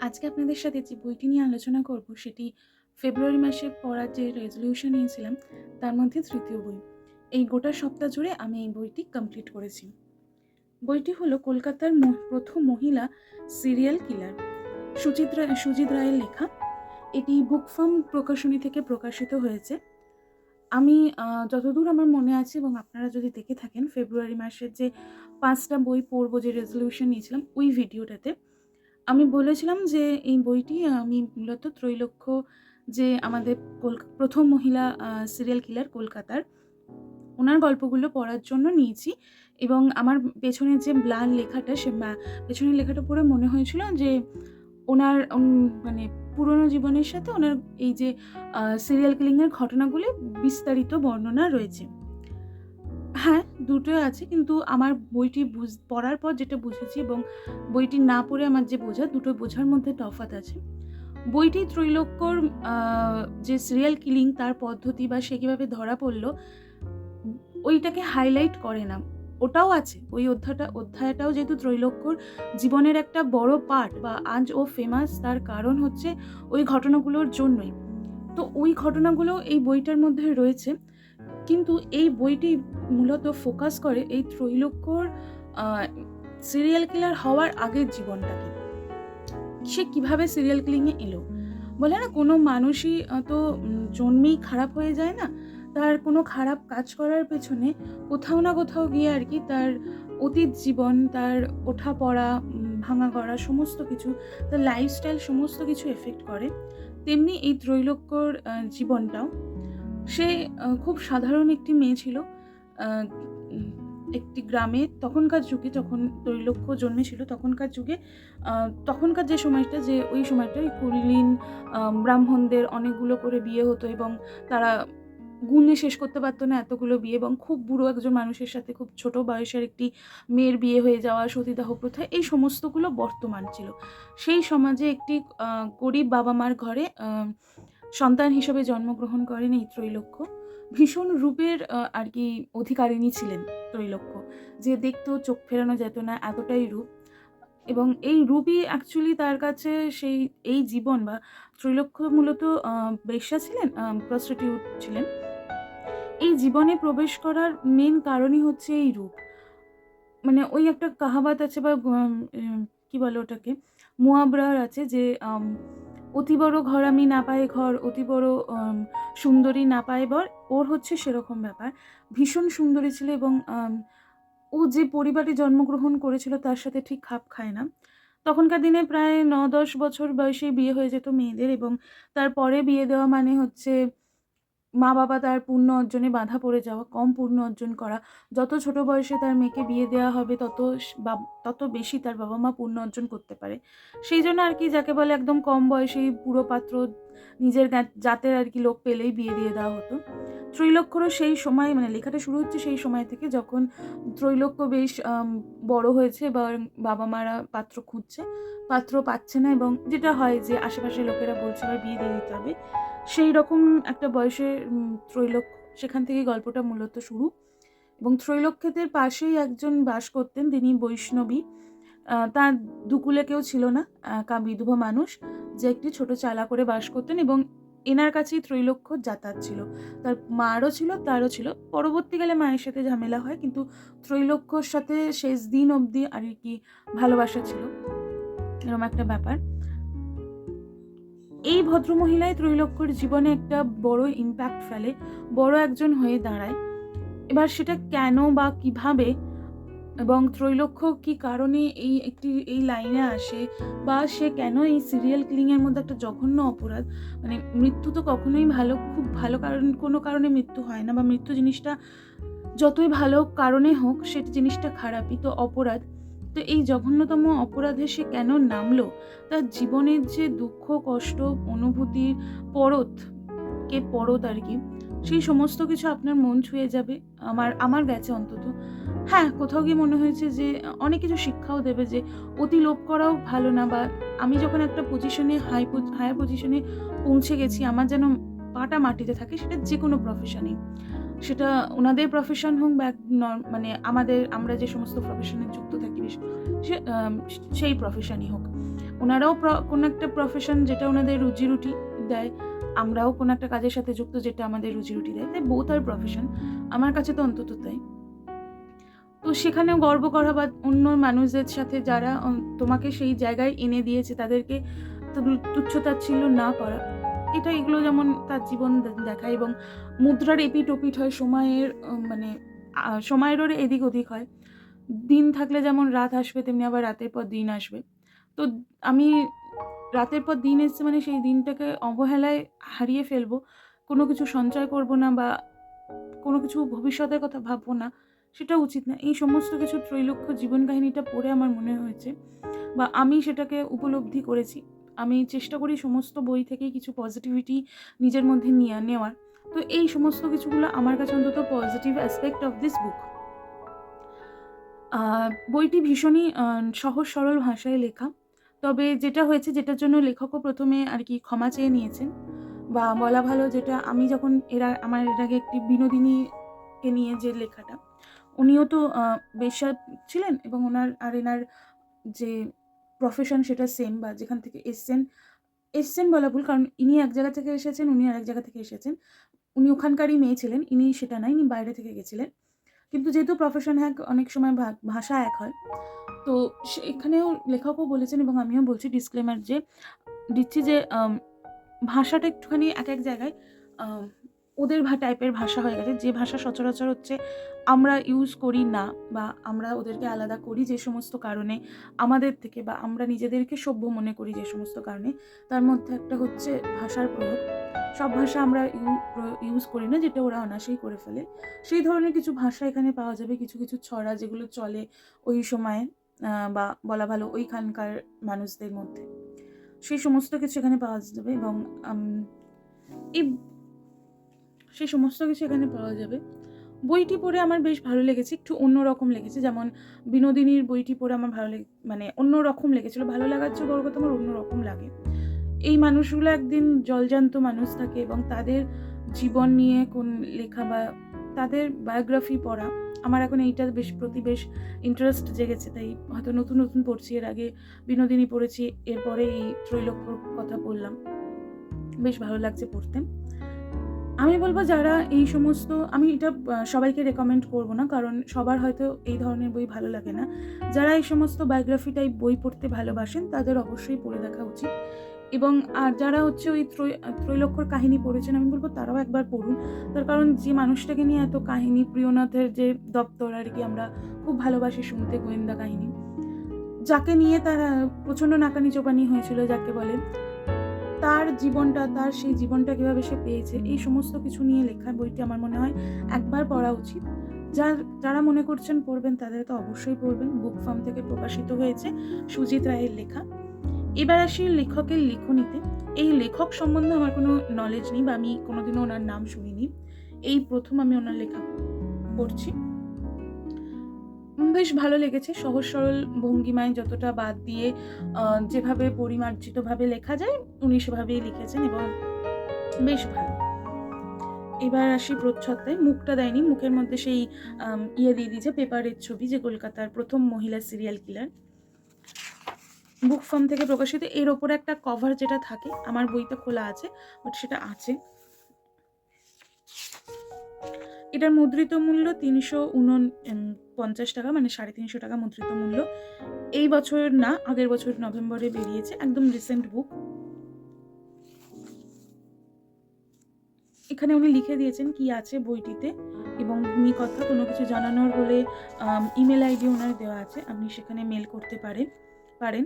আজকে আপনাদের সাথে যে বইটি নিয়ে আলোচনা করব সেটি ফেব্রুয়ারি মাসে পড়ার যে রেজলিউশন নিয়েছিলাম তার মধ্যে তৃতীয় বই। এই গোটা সপ্তাহ জুড়ে আমি এই বইটি কমপ্লিট করেছি। বইটি হলো কলকাতার প্রথম মহিলা সিরিয়াল কিলার সুজিত রায়ের লেখা। এটি বুকফার্ম প্রকাশনী থেকে প্রকাশিত হয়েছে। আমি যতদূর আমার মনে আছে এবং আপনারা যদি দেখে থাকেন ফেব্রুয়ারি মাসের যে 5টা বই পড়ব যে রেজলিউশন নিয়েছিলাম ওই ভিডিওটাতে আমি বলেছিলাম যে এই বইটি আমি মূলত ত্রৈলোক্য যে আমাদের প্রথম মহিলা সিরিয়াল কিলার কলকাতার, ওনার গল্পগুলো পড়ার জন্য নিয়েছি এবং আমার পেছনের যে লেখাটা পেছনের লেখাটা পড়ে মনে হয়েছিল যে ওনার মানে পুরনো জীবনের সাথে ওনার এই যে সিরিয়াল কিলিংয়ের ঘটনাগুলি বিস্তারিত বর্ণনা রয়েছে। হ্যাঁ, দুটোই আছে, কিন্তু আমার বইটি পড়ার পর যেটা বুঝেছি এবং বইটি না পড়ে আমার যে বোঝা, দুটো বোঝার মধ্যে তফাৎ আছে। বইটি ত্রৈলোক্যর যে সিরিয়াল কিলিং তার পদ্ধতি বা সে কীভাবে ধরা পড়ল ওইটাকে হাইলাইট করে না। ওটাও আছে, ওই অধ্যায়টাও যেহেতু ত্রৈলোক্যর জীবনের একটা বড় পার্ট বা আজ ও ফেমাস তার কারণ হচ্ছে ওই ঘটনাগুলোর জন্যই। তো ওই ঘটনাগুলো এই বইটার মধ্যে রয়েছে, কিন্তু এই বইটি মূলত ফোকাস করে এই ত্রৈলোক্যর সিরিয়াল কিলার হওয়ার আগের জীবনটাকে। সে কিভাবে সিরিয়াল কিলিংয়ে এলো। বলে না, কোনো মানুষই তো জন্মেই খারাপ হয়ে যায় না। তার কোনো খারাপ কাজ করার পেছনে কোথাও না কোথাও গিয়ে আর কি তার অতীত জীবন, তার ওঠাপড়া, ভাঙা গড়া সমস্ত কিছু, তার লাইফস্টাইল সমস্ত কিছু এফেক্ট করে। তেমনি এই ত্রৈলোক্যর জীবনটাও। সে খুব সাধারণ একটি মেয়ে ছিল একটি গ্রামে। তখনকার যুগে যখন ত্রৈলোক্য জন্মেছিল তখনকার যুগে তখনকার যে সময়টা, যে ওই সময়টায় কুলীন ব্রাহ্মণদের অনেকগুলো করে বিয়ে হতো এবং তারা গুণে শেষ করতে পারতো না এতগুলো বিয়ে, এবং খুব বুড়ো একজন মানুষের সাথে খুব ছোট বয়সের একটি মেয়ের বিয়ে হয়ে যাওয়া, সতীদাহ প্রথা, এই সমস্তগুলো বর্তমান ছিল। সেই সমাজে একটি গরিব বাবা মার ঘরে সন্তান হিসেবে জন্মগ্রহণ করেন এই ত্রৈলোক্য। ভীষণ রূপের আর কি অধিকারিণী ছিলেন ত্রৈলোক্য, যে দেখতেও চোখ ফেরানো যেত না, এতটাই রূপ। এবং এই রূপই অ্যাকচুয়ালি তার কাছে এই জীবন বা ত্রৈলোক্য মূলত বেশ্যা ছিলেন, প্রস্টিটিউট ছিলেন। এই জীবনে প্রবেশ করার মেন কারণই হচ্ছে এই রূপ। মানে ওই একটা কাহাবাত আছে বা কি বলে ওটাকে, মুহাবরার আছে যে অতি বড় ঘর আমি না পাই ঘর, অতি বড় সুন্দরী না পায় বর। ওর হচ্ছে সেরকম ব্যাপার। ভীষণ সুন্দরী ছিল এবং ও যে পরিবারে জন্মগ্রহণ করেছিল তার সাথে ঠিক খাপ খায় না। তখনকার দিনে প্রায় 9-10 বছর বয়সেই বিয়ে হয়ে যেত মেয়েদের, এবং তারপরে বিয়ে দেওয়া মানে হচ্ছে মা বাবা তার পুণ্য অর্জনে বাধা পড়ে যাওয়া, কম পুণ্য অর্জন করা। যত ছোট বয়সে তার মেয়েকে বিয়ে দেওয়া হবে তত বেশি তার বাবা মা পুণ্য অর্জন করতে পারে। সেই জন্য আর কি যাকে বলে একদম কম বয়সেই পুরো পাত্র নিজের জাতের আর কি লোক পেলেই বিয়ে দিয়ে দেওয়া হতো। ত্রৈলোক্যরও সেই সময়, মানে লেখাটা শুরু হচ্ছে সেই সময় থেকে যখন ত্রৈলোক্য বেশ বড় হয়েছে বা বাবা মারা পাত্র খুঁজছে, পাত্র পাচ্ছে না, এবং যেটা হয় যে আশেপাশের লোকেরা বলছে এবার বিয়ে দিয়ে দিতে হবে, সেই রকম একটা বয়সে ত্রৈলোক্য, সেখান থেকেই গল্পটা মূলত শুরু। এবং ত্রৈলোক্যদের পাশেই একজন বাস করতেন, তিনি বৈষ্ণবী। তার দুকুলে কেউ ছিল না, বিধবা মানুষ, যে একটি ছোট চালা করে বাস করতেন, এবং এনার কাছেই ত্রৈলোক্য যাতায়াত ছিল। তার মারও ছিল, তারও ছিল। পরবর্তীকালে মায়ের সাথে ঝামেলা হয়, কিন্তু ত্রৈলোক্যর সাথে শেষ দিন অবধি আর কি ভালোবাসা ছিল, এরকম একটা ব্যাপার। এই ভদ্রমহিলাই ত্রৈলোক্যর জীবনে একটা বড় ইম্প্যাক্ট ফেলে, বড় একজন হয়ে দাঁড়ায়। এবার সেটা কেন বা কিভাবে, এবং ত্রৈলোক্য কি কারণে এই লাইনে আসে, বা সে কেন এই সিরিয়াল কিলিংয়ের মধ্যে একটা জঘন্য অপরাধ, মানে মৃত্যু তো কখনোই খুব ভালো কোনো কারণে মৃত্যু হয় না, বা মৃত্যু জিনিসটা যতই ভালো কারণে হোক সেটা জিনিসটা খারাপই, তো অপরাধ। তো এই জঘন্যতম অপরাধে সে কেন নামলো, তার জীবনের যে দুঃখ কষ্ট অনুভূতির পরত আর কি, সেই সমস্ত কিছু আপনার মন ছুঁয়ে যাবে। আমার গেছে অন্তত। হ্যাঁ, কোথাও গিয়ে মনে হয়েছে যে অনেক কিছু শিক্ষাও দেবে, যে অতি লোভ করাও ভালো না, বা আমি যখন একটা পজিশনে হায়ার পজিশনে পৌঁছে গেছি, আমার যেন পাটা মাটিতে থাকে, সেটা যে কোনো প্রফেশনেই, সেটা ওনাদের প্রফেশন হোক বা মানে আমরা যে সমস্ত প্রফেশনে যুক্ত থাকি সেই প্রফেশনই হোক, ওনারাও কোনো একটা প্রফেশন যেটা ওনাদের রুজি রুটি দেয়, আমরাও কোনো একটা কাজের সাথে যুক্ত যেটা আমাদের রুজি রুটি দেয়, তাই বোথ আর প্রফেশন, আমার কাছে তো অন্তত তাই। তো সেখানেও গর্ব করা বা অন্য মানুষদের সাথে যারা তোমাকে সেই জায়গায় এনে দিয়েছে তাদেরকে তুচ্ছ-তাচ্ছিল্য না করা, এগুলো যেমন তার জীবন দেখায় এবং মুদ্রার এপিঠ ওপিঠ হয়, সময়ের মানে সময়েরও এদিক ওদিক হয়। দিন থাকলে যেমন রাত আসবে, তেমনি আবার রাতের পর দিন আসবে। তো আমি রাতের পর দিন এসছে মানে সেই দিনটাকে অবহেলায় হারিয়ে ফেলবো, কোনো কিছু সঞ্চয় করব না বা কোনো কিছু ভবিষ্যতের কথা ভাববো না, সেটা উচিত না। এই সমস্ত কিছু ত্রৈলোক্য জীবন কাহিনীটা পড়ে আমার মনে হয়েছে বা আমি সেটাকে উপলব্ধি করেছি। আমি চেষ্টা করি সমস্ত বই থেকেই কিছু পজিটিভিটি নিজের মধ্যে নেওয়ার। তো এই সমস্ত কিছুগুলো আমার কাছে অন্তত positive aspect of this book. বইটি ভীষণই সহজ সরল ভাষায় লেখা। তবে যেটা হয়েছে, যেটার জন্য লেখকও প্রথমে আর কি ক্ষমা চেয়ে নিয়েছেন, বা বলা ভালো, যেটা আমি যখন আমার এর আগে একটি বিনোদিনীকে নিয়ে যে লেখাটা, উনিও তো বেশ্যা ছিলেন এবং এনার যে প্রফেশন সেটা সেম, বা যেখান থেকে এসছেন বলা ভুল, কারণ ইনি এক জায়গা থেকে এসেছেন, উনি আরেক জায়গা থেকে এসেছেন। উনি ওখানকারই মেয়ে ছিলেন, ইনি সেটা নয়, ইনি বাইরে থেকে গেছিলেন। কিন্তু যেহেতু প্রফেশন এক, অনেক সময় ভাষা এক হয়। তো এখানেও লেখকও বলেছেন এবং আমিও বলছি, ডিসক্লেমার দিচ্ছি যে ভাষাটা একটুখানি এক জায়গায় ওদের টাইপের ভাষা হয়ে গেছে, যে ভাষা সচরাচর হচ্ছে আমরা ইউজ করি না, বা আমরা ওদেরকে আলাদা করি যে সমস্ত কারণে আমাদের থেকে, বা আমরা নিজেদেরকে সভ্য মনে করি যে সমস্ত কারণে, তার মধ্যে একটা হচ্ছে ভাষার প্রয়োগ। সব ভাষা আমরা ইউজ করি না, যেটা ওরা অনায়াসেই করে ফেলে। সেই ধরনের কিছু ভাষা এখানে পাওয়া যাবে, কিছু কিছু ছড়া যেগুলো চলে ওই সময়ে, বা বলা ভালো ওইখানকার মানুষদের মধ্যে, সেই সমস্ত কিছু এখানে পাওয়া যাবে। এবং সেই সমস্ত কিছু এখানে পাওয়া যাবে। বইটি পড়ে আমার বেশ ভালো লেগেছে, একটু অন্যরকম লেগেছে। যেমন বিনোদিনীর বইটি পড়ে আমার মানে অন্যরকম লেগেছিল। ভালো লাগার চেয়ে বড় কথা আমার অন্যরকম লাগে। এই মানুষগুলো একদিন জলজান্ত মানুষ থাকে এবং তাদের জীবন নিয়ে কোন লেখা বা তাদের বায়োগ্রাফি পড়া, আমার এখন এইটা বেশ ইন্টারেস্ট জেগেছে। তাই হয়তো নতুন নতুন পড়ছি। এর আগে বিনোদিনী পড়েছি, এরপরে এই ত্রৈলোক্যর কথা বললাম, বেশ ভালো লাগছে পড়তে। আমি বলবো, যারা এই সমস্ত, আমি এটা সবাইকে রেকমেন্ড করব না, কারণ সবার হয়তো এই ধরনের বই ভালো লাগে না। যারা এই সমস্ত বায়োগ্রাফি টাইপ বই পড়তে ভালোবাসেন তাদের অবশ্যই পড়ে দেখা উচিত। এবং আর যারা হচ্ছে ওই ত্রৈলোক্যর কাহিনী পড়েছেন, আমি বলবো তারাও একবার পড়ুন। তার কারণ যে মানুষটাকে নিয়ে এত কাহিনী, প্রিয়নাথের যে দপ্তর আর কি, আমরা খুব ভালোবাসি শুনতে গোয়েন্দা কাহিনী, যাকে নিয়ে তারা প্রচণ্ড নাকানি চোপানি হয়েছিল, যাকে বলে, তার সেই জীবনটা কীভাবে সে পেয়েছে, এই সমস্ত কিছু নিয়ে লেখা বইটি আমার মনে হয় একবার পড়া উচিত। যারা মনে করছেন পড়বেন, তাদের তো অবশ্যই পড়বেন। বুক ফার্ম থেকে প্রকাশিত হয়েছে, সুজিত রায়ের লেখা। এবার আসি লেখকের লেখনীতে। এই লেখক সম্বন্ধে আমার কোনো নলেজ নেই, বা আমি কোনোদিনও ওনার নাম শুনিনি। এই প্রথম আমি ওনার লেখা পড়ছি। বেশ ভালো লেগেছে। সহজ সরল ভঙ্গিমায় যতটা বাদ দিয়ে যেভাবে পরিমার্জিতভাবে লেখা যায়, উনি সেভাবেই লিখেছেন এবং বেশ ভালো। এবার আসি প্রচ্ছদটায়। মুখটা দেয়নি, মুখের মধ্যে সেই দিয়ে দিয়েছে পেপারের ছবি, যে কলকাতার প্রথম মহিলা সিরিয়াল কিলার। বুক ফার্ম থেকে প্রকাশিত। এর ওপরে একটা কভার যেটা থাকে, আমার বইটা খোলা আছে, বাট সেটা আছে। এটার মুদ্রিত মূল্য ৩৪৯ টাকা, মানে ৩৫০ টাকা মুদ্রিত মূল্য। এই বছর না, আগের বছর নভেম্বরে বেরিয়েছে, একদম রিসেন্ট বুক। এখানে উনি লিখে দিয়েছেন কি আছে বইটিতে, এবং কথা কোনো কিছু জানানোর হলে ইমেল আইডি ওনার দেওয়া আছে, আপনি সেখানে মেল করতে পারেন।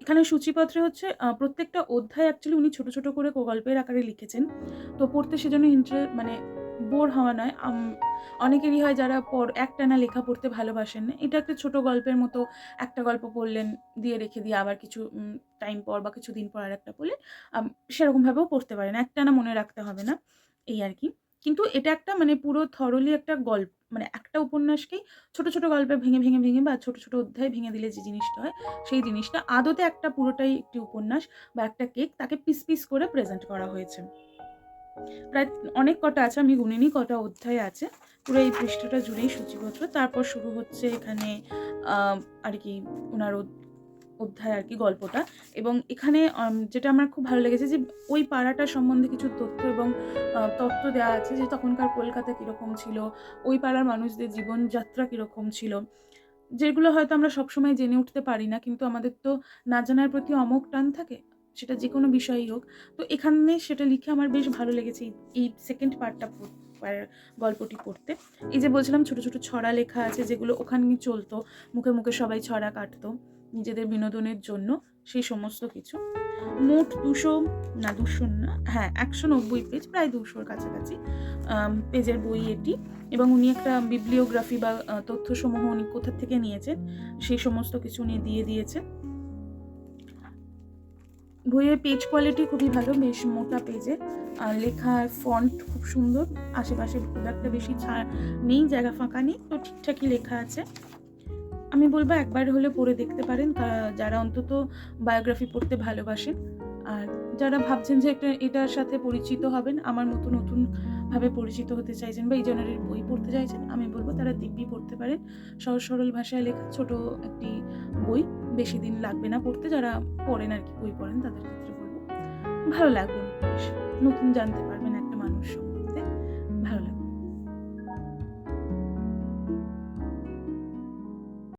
এখানে সূচিপত্রে হচ্ছে প্রত্যেকটা অধ্যায় অ্যাকচুয়ালি উনি ছোট ছোট করে গল্পের আকারে লিখেছেন। তো পড়তে সেজন্য মানে বোর হওয়া নয়। অনেকেরই হয় যারা একটানা লেখা পড়তে ভালোবাসেন না। এটা একটা ছোট গল্পের মতো, একটা গল্প পড়লেন, রেখে দিয়ে আবার কিছু টাইম পর বা কিছুদিন পর আরেকটা পড়লেন, সেরকমভাবেও পড়তে পারেন, একটানা মনে রাখতে হবে না, এই আর কি। কিন্তু এটা একটা মানে পুরো থরলি একটা গল্প, মানে একটা উপন্যাসকেই ছোট ছোট গল্পে ভেঙে বা ছোট ছোট অধ্যায় ভেঙে দিলে যে জিনিসটা হয়, সেই জিনিসটা আদতে একটা পুরোটাই একটি উপন্যাস বা একটা কেক, তাকে পিস পিস করে প্রেজেন্ট করা হয়েছে। প্রায় অনেক কটা আছে, আমি গুনিনি কটা অধ্যায় আছে। পুরো এই পৃষ্ঠাটা জুড়েই সূচিপত্র। তারপর শুরু হচ্ছে এখানে আর কি ওনার অধ্যায় আর কি গল্পটা। এবং এখানে যেটা আমার খুব ভালো লেগেছে যে ওই পাড়াটা সম্বন্ধে কিছু তথ্য এবং তত্ত্ব দেওয়া আছে যে তখনকার কলকাতা কীরকম ছিল, ওই পাড়ার মানুষদের জীবনযাত্রা কীরকম ছিল, যেগুলো হয়তো আমরা সবসময় জেনে উঠতে পারি না, কিন্তু আমাদের তো না জানার প্রতি অমোঘ টান থাকে, সেটা যে কোনো বিষয়ই হোক। তো এখানে সেটা লিখে আমার বেশ ভালো লেগেছে এই সেকেন্ড পার্টটা গল্পটি পড়তে। এই যে বলছিলাম ছোট ছোট ছড়া লেখা আছে যেগুলো ওখানে চলতো, মুখে মুখে সবাই ছড়া কাটতো নিজেদের বিনোদনের জন্য, সেই সমস্ত কিছু। মোট 200 না, হ্যাঁ 190 পেজ, প্রায় 200-র কাছাকাছি পেজের বই এটি। এবং উনি একটা বিবলিওগ্রাফি বা তথ্যসমূহ উনি কোথা থেকে নিয়েছেন সেই সমস্ত কিছু উনি দিয়ে দিয়েছেন। বইয়ের পেজ কোয়ালিটি খুবই ভালো, বেশ মোটা পেজে, লেখার ফন্ট খুব সুন্দর, আশেপাশে খুব একটা বেশি নেই, জায়গা ফাঁকা নেই, তো ঠিকঠাকই লেখা আছে। আমি বলবো একবার হলে পড়ে দেখতে পারেন, যারা অন্তত বায়োগ্রাফি পড়তে ভালোবাসেন। আর যারা ভাবছেন যে এটার সাথে পরিচিত হবেন, আমার মতো নতুনভাবে পরিচিত হতে চাইছেন বা এই জনের বই পড়তে চাইছেন, আমি বলবো তারা দিব্যি পড়তে পারেন। সহজ সরল ভাষায় লেখা ছোট একটি বই, বেশি দিন লাগবে না পড়তে। যারা পড়েন আর কি, বই পড়েন, তাদের ক্ষেত্রে বলবো ভালো লাগবে, বেশ নতুন জানতে পারবেন একটা মানুষ।